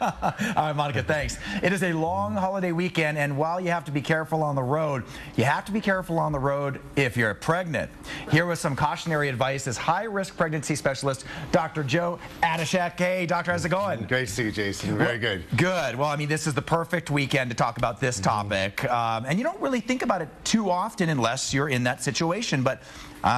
All right, Monica, thanks. It is a long holiday weekend, and while you have to be careful on the road, you have to be careful on the road if you're pregnant. Here with some cautionary advice is high-risk pregnancy specialist Dr. Joe Adashek. Hey, doctor, how's it going? Great to see you, Jason. Very good. Good. Well, I mean, this is the perfect weekend to talk about this topic, and you don't really think about it too often unless you're in that situation, but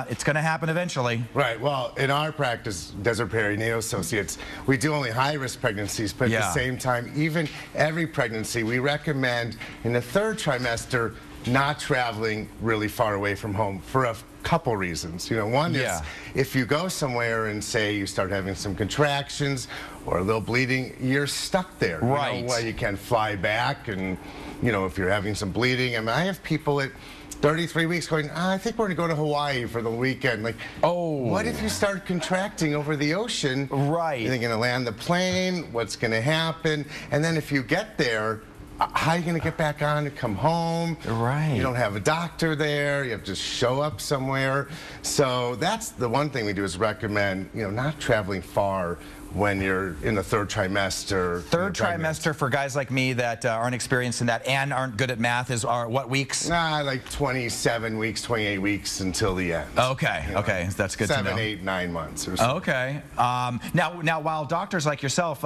it's going to happen eventually. Right. Well, in our practice, Desert Perinatal Associates, we do only high-risk pregnancies, but at the same time, even every pregnancy, we recommend in the third trimester not traveling really far away from home for a couple reasons. You know, one is if you go somewhere and say you start having some contractions or a little bleeding, you're stuck there. Right. You know, you can't fly back, and you know, if you're having some bleeding, I mean, I have people at 33 weeks going, I think we're going to go to Hawaii for the weekend. Like, oh, what if you start contracting over the ocean? Right. You're going to land the plane, what's going to happen? And then if you get there, how are you going to get back on and come home? Right. You don't have a doctor there. You have to show up somewhere. So that's the one thing we do is recommend, you know, not traveling far when you're in the third trimester. Third trimester for guys like me that aren't experienced in that and aren't good at math are what weeks? Like 27 weeks, 28 weeks until the end. Okay, you know, okay, that's good to know. 7, 8, 9 months or so. Okay. Now, while doctors like yourself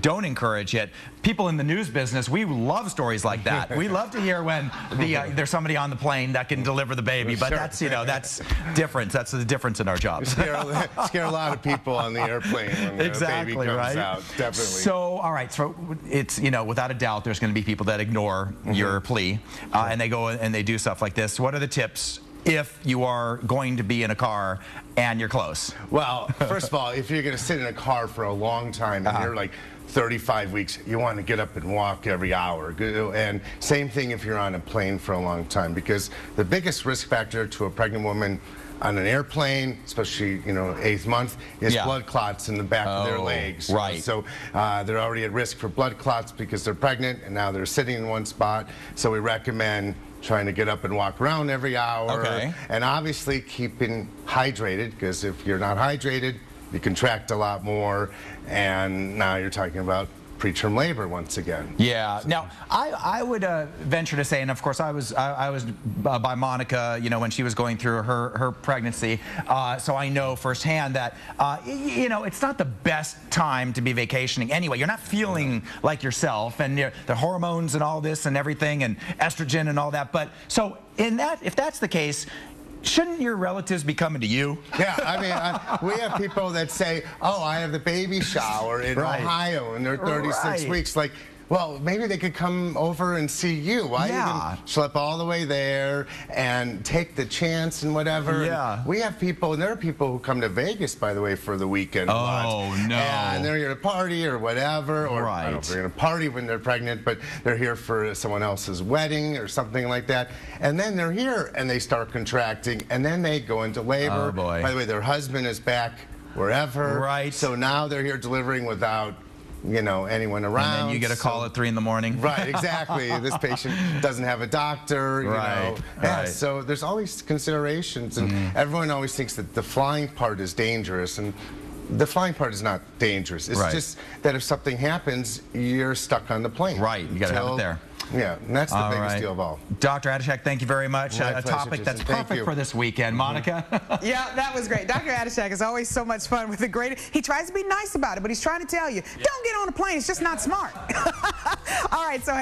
don't encourage it, people in the news business, we love stories like that. We love to hear when there's somebody on the plane that can deliver the baby, but that's, you know, that's different. That's the difference in our jobs. Scare a lot of people on the airplane when exactly, the baby comes right? out, definitely. So, all right, so it's, you know, without a doubt, there's going to be people that ignore your plea, and they go and they do stuff like this. What are the tips if you are going to be in a car and you're close? Well, first of all, if you're going to sit in a car for a long time and you're like 35 weeks, you want to get up and walk every hour. And same thing if you're on a plane for a long time, because the biggest risk factor to a pregnant woman on an airplane, especially, you know, 8th month, is blood clots in the back of their legs. Right. So they're already at risk for blood clots because they're pregnant, and now they're sitting in one spot. So we recommend trying to get up and walk around every hour. Okay. And obviously keeping hydrated, because if you're not hydrated, you contract a lot more, and now you're talking about preterm labor once again. Yeah. Now, I would venture to say, and of course I was by Monica, you know, when she was going through her pregnancy, so I know firsthand that you know, it's not the best time to be vacationing anyway. You're not feeling like yourself, and the hormones and all this and everything, and estrogen and all that. But so in that, if that's the case, shouldn't your relatives be coming to you? Yeah, I mean, we have people that say, oh, I have the baby shower in Ohio, and they're 36 weeks. Like, well, maybe they could come over and see you. Why even schlep all the way there and take the chance and whatever? Yeah. And we have people, and there are people who come to Vegas, by the way, for the weekend. Oh, no. And they're here to party or whatever. Or I don't know if they're going to party when they're pregnant, but they're here for someone else's wedding or something like that. And then they're here and they start contracting, and then they go into labor. Oh, boy. By the way, their husband is back wherever. Right. So now they're here delivering without, you know, anyone around. And then you get a call at 3 in the morning. Right, exactly. This patient doesn't have a doctor, you know. Yeah, so there's all these considerations, and everyone always thinks that the flying part is dangerous, and the flying part is not dangerous. It's just that if something happens, you're stuck on the plane. Right, you got to have it there. Yeah, and that's the biggest deal of all. Dr. Adashek, thank you very much. A topic that's perfect for this weekend. Monica? Yeah, that was great. Dr. Adashek is always so much fun with the great. He tries to be nice about it, but he's trying to tell you, don't get on a plane. It's just not smart. All right, so.